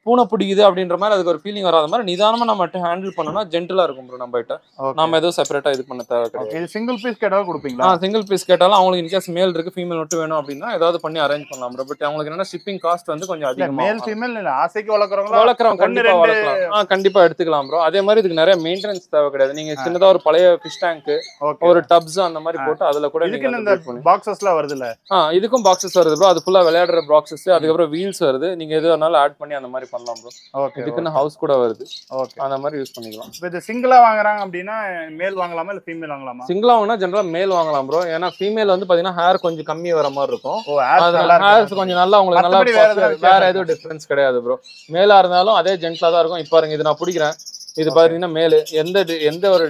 S1: பூனை பிடிக்குது அப்படின்ற மாதிரி அதுக்கு ஒரு ஃபீலிங் வராத மாதிரி நிதானமா நம்ம ஹேண்டில் பண்ணோம்னா ஜென்டலா இருக்கும் ப்ரோ. நம்ம கிட்ட நம்ம எதுவும் செப்பரேட்டா இது பண்ண தேவை கிடையாது.
S2: இது சிங்கிள் பீஸ் கேட்டாலும் கொடுப்பீங்களா?
S1: சிங்கிள் பீஸ் கேட்டாலும் அவங்களுக்கு இன்கேஸ் மேல் இருக்கு ஃபீமேல் மட்டும் வேணும் அப்படின்னா ஏதாவது பண்ணி அரேஞ்ச் பண்ணலாம் ப்ரோ. பட் அவங்களுக்கு என்னன்னா ஷிப்பிங் காஸ்ட் வந்து கொஞ்சம் அதிகமா.
S2: மேல் ஃபீமேல் இல்ல ஆசைக்கு வளர்க்குறவங்க
S1: கண்டிப்பா வளர்க்கலாம். கண்டிப்பா எடுத்துக்கலாம் ப்ரோ. அதே மாதிரி இதுக்கு நிறைய மெயின்டெனன்ஸ் தேவை கிடையாது. நீங்க சின்னதா ஒரு பழைய ஃபிஷ் டேங்க், ஒரு டப்ஸ் அந்த மாதிரி போட்டு அதுல கூட
S2: நீங்க இந்த பாக்ஸஸ்லாம் வருது இல்ல,
S1: இதுக்கும் பாக்ஸஸ் வருது ப்ரோ. அது ஃபுல்லா விளையாடுற பாக்ஸஸ், அதுக்கப்புறம் வீல்ஸ் வருது. நீங்க எது வேணாலும் ஆட் பண்ணி அந்த மாதிரி பண்ணலாம் ப்ரோ.
S2: ஓகே.
S1: இதுக்குன்னு ஹவுஸ் கூட வருது. ஓகே, அந்த மாதிரி யூஸ் பண்ணிக்கலாம்.
S2: இப்போ இது சிங்கிளா வாங்குறாங்க அப்படின்னா மேல் வாங்கலாமா இல்ல ஃபீமேல் வாங்கலாமா?
S1: சிங்கிளா வாங்கினா ஜெனரலா மேல் வாங்கலாம் ப்ரோ. ஏன்னா ஃபீமேல் வந்து பாத்தீங்கன்னா ஹேர் கொஞ்சம் கம்மி வர மாதிரி இருக்கும். ஹேர்ஸ் கொஞ்சம் நல்லா உங்களுக்கு நல்லா வேற எதுவும் டிஃபரன்ஸ் கிடையாது ப்ரோ. மேலா இருந்தாலும் அதே ஜென்டலா தான் இருக்கும். இப்போ பாருங்க, இது நான் பிடிக்கிறேன். இது பாத்தீங்கன்னா மேலு எந்த ஒரு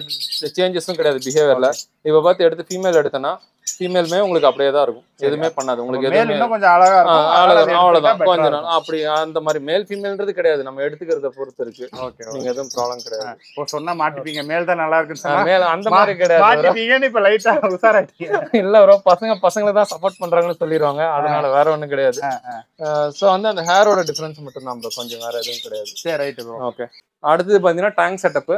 S1: சேஞ்சஸும் கிடையாது பிஹேவியர்ல. இப்ப பார்த்து எடுத்து ஃபீமேல் எடுத்தனா ஃபீமேலுமே உங்களுக்கு அப்படியே தான் இருக்கும். எதுவுமே பண்ணாது உங்களுக்கு. எதுவுமே
S2: கொஞ்சம் அழகா இருக்கும்,
S1: அவ்வளவுதான். கொஞ்சம் அப்படி அந்த மாதிரி மேல் ஃபீமேல்ன்றது கிடையாது. நம்ம எடுத்துக்கிறத பொறுத்து இருக்கு. ஓகே, நீங்க எதுவும் ப்ராப்ளம் கிடையாது.
S2: இப்போ சொன்னா மாட்டிப்பீங்க மேல் தான் நல்லா இருக்குன்னு சொன்னா
S1: மேல் அந்த மாதிரி கிடையாது.
S2: மாட்டிப்பீங்கன்னு இப்ப லைட்டா உசாராட்டீங்க.
S1: இல்ல ப்ரோ, பசங்களை தான் சப்போர்ட் பண்றாங்கன்னு சொல்லிடுவாங்க. அதனால வேற ஒண்ணும் கிடையாது. சோ வந்து அந்த ஹேரோட டிஃபரன்ஸ் மட்டும் தான் ப்ரோ, கொஞ்சம் வேற எதுவும் கிடையாது.
S2: சரி, ரைட் ப்ரோ.
S1: ஓகே. அடுத்தது பாத்தீங்கன்னா tank setup,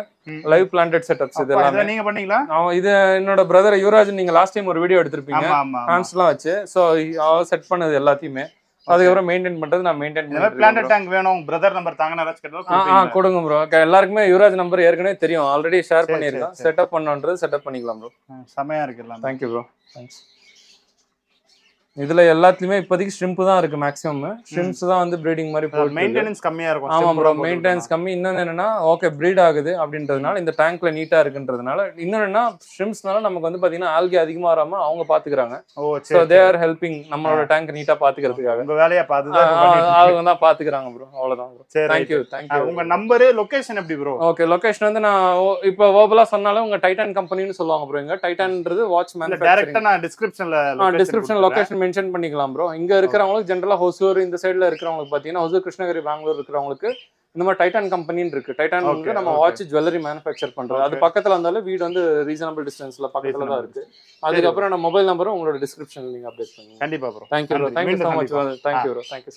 S1: live planted setups. இதெல்லாம்
S2: நீங்க பண்ணீங்களா?
S1: இது என்னோட பிரதர் யுவராஜ், நீங்க லாஸ்ட் டைம் ஒரு வீடியோ எடுத்திருப்பீங்க ஹான்ஸ்லாம் வச்சு. சோ செட் பண்ணது எல்லாத்தையுமே அதுக்கப்புறம் மெயின்டைன் பண்றது நான் மெயின்டைன் பண்ணுவேன்.
S2: பிளான்டட் டேங்க் வேணும் பிரதர் நம்பர் தாங்க யாராச்சும் கேட்டா
S1: கொடுங்க ப்ரோ. எல்லாருக்குமே யுவராஜ் நம்பர் ஏற்கனவே தெரியும், ஆல்ரெடி ஷேர் பண்ணிருக்கோம். செட்டப் பண்ணனும்ன்றது செட்டப் பண்ணிக்கலாம் ப்ரோ.
S2: செமையா இருக்குல்ல.
S1: Thank you bro. தேங்க்ஸ். இதுல எல்லாத்துலயுமே இப்போதைக்கு ஷ்ரிம்ப் தான் இருக்கு மேக்ஸிமம். ஷ்ரிம்ப்ஸ் தான் வந்து ப்ரீடிங் மாதிரி போட்டு
S2: மெயின்டெனன்ஸ் கம்மியா இருக்கும்.
S1: ஆமா ப்ரோ, மெயின்டெனன்ஸ் கம்மி. இன்னொன்னு என்னன்னா ஓகே ப்ரீட் ஆகுது அப்படின்றதுனால இந்த டேங்க்ல நீட்டா இருக்குன்றதுனால. இன்னொன்னா ஷ்ரிம்ப்ஸ்னால நமக்கு வந்து பாத்தீங்கன்னா ஆல்கே அதிகமா வராம அவங்க பாத்துக்கிறாங்க. சோ தே ஆர் ஹெல்பிங் நம்மளோட டேங்க் நீட்டா பாத்துக்கிறதுக்காக.
S2: உங்க வேலையா பாத்துதான்
S1: அவங்க தான் பாத்துக்கிறாங்க ப்ரோ. அவ்வளவுதான் ப்ரோ.
S2: Thank you. உங்க நம்பர் லொகேஷன் எப்படி ப்ரோ?
S1: ஓகே, லொகேஷன் வந்து நான் இப்போ ஓபலா சொன்னாலும் உங்க டைட்டன் கம்பெனின்னு சொல்லுவாங்க ப்ரோ. இங்க டைட்டன்ன்றது வாட்ச் மேனுஃபேக்சரிங்.
S2: டைரக்டா நான் டிஸ்கிரிப்ஷன்ல
S1: லொகேஷன் மென்ஷன் பண்ணிக்கலாம் ப்ரோ. இங்க இருக்கிறவங்களுக்கு ஜெனரலா ஹொசூர் இந்த சைடுல இருக்கிறவங்களுக்கு பாத்தீங்கன்னா ஹொசூர், கிருஷ்ணகிரி, பெங்களூர் இருக்கிறவங்களுக்கு இந்த மாதிரி டைட்டன் கம்பெனின்னு இருக்கு. டைட்டன் வந்து நம்ம வாட்ச் ஜுவல்லரி மேனுஃபேக்சர் பண்றோம். அது பக்கத்துல இருந்தாலும் வீடு வந்து ரீசனபிள் டிஸ்டன்ஸ்ல பக்கத்துல தான் இருக்கு. அதுக்கப்புறம் நம்ம மொபைல் நம்பரும் உங்களோட டிஸ்கிரிப்ஷன்ல நீங்க அப்டேட் பண்ணுங்க.
S2: கண்டிப்பா bro.
S1: Thank you bro. Thank you so much. Thank you bro. Thank you.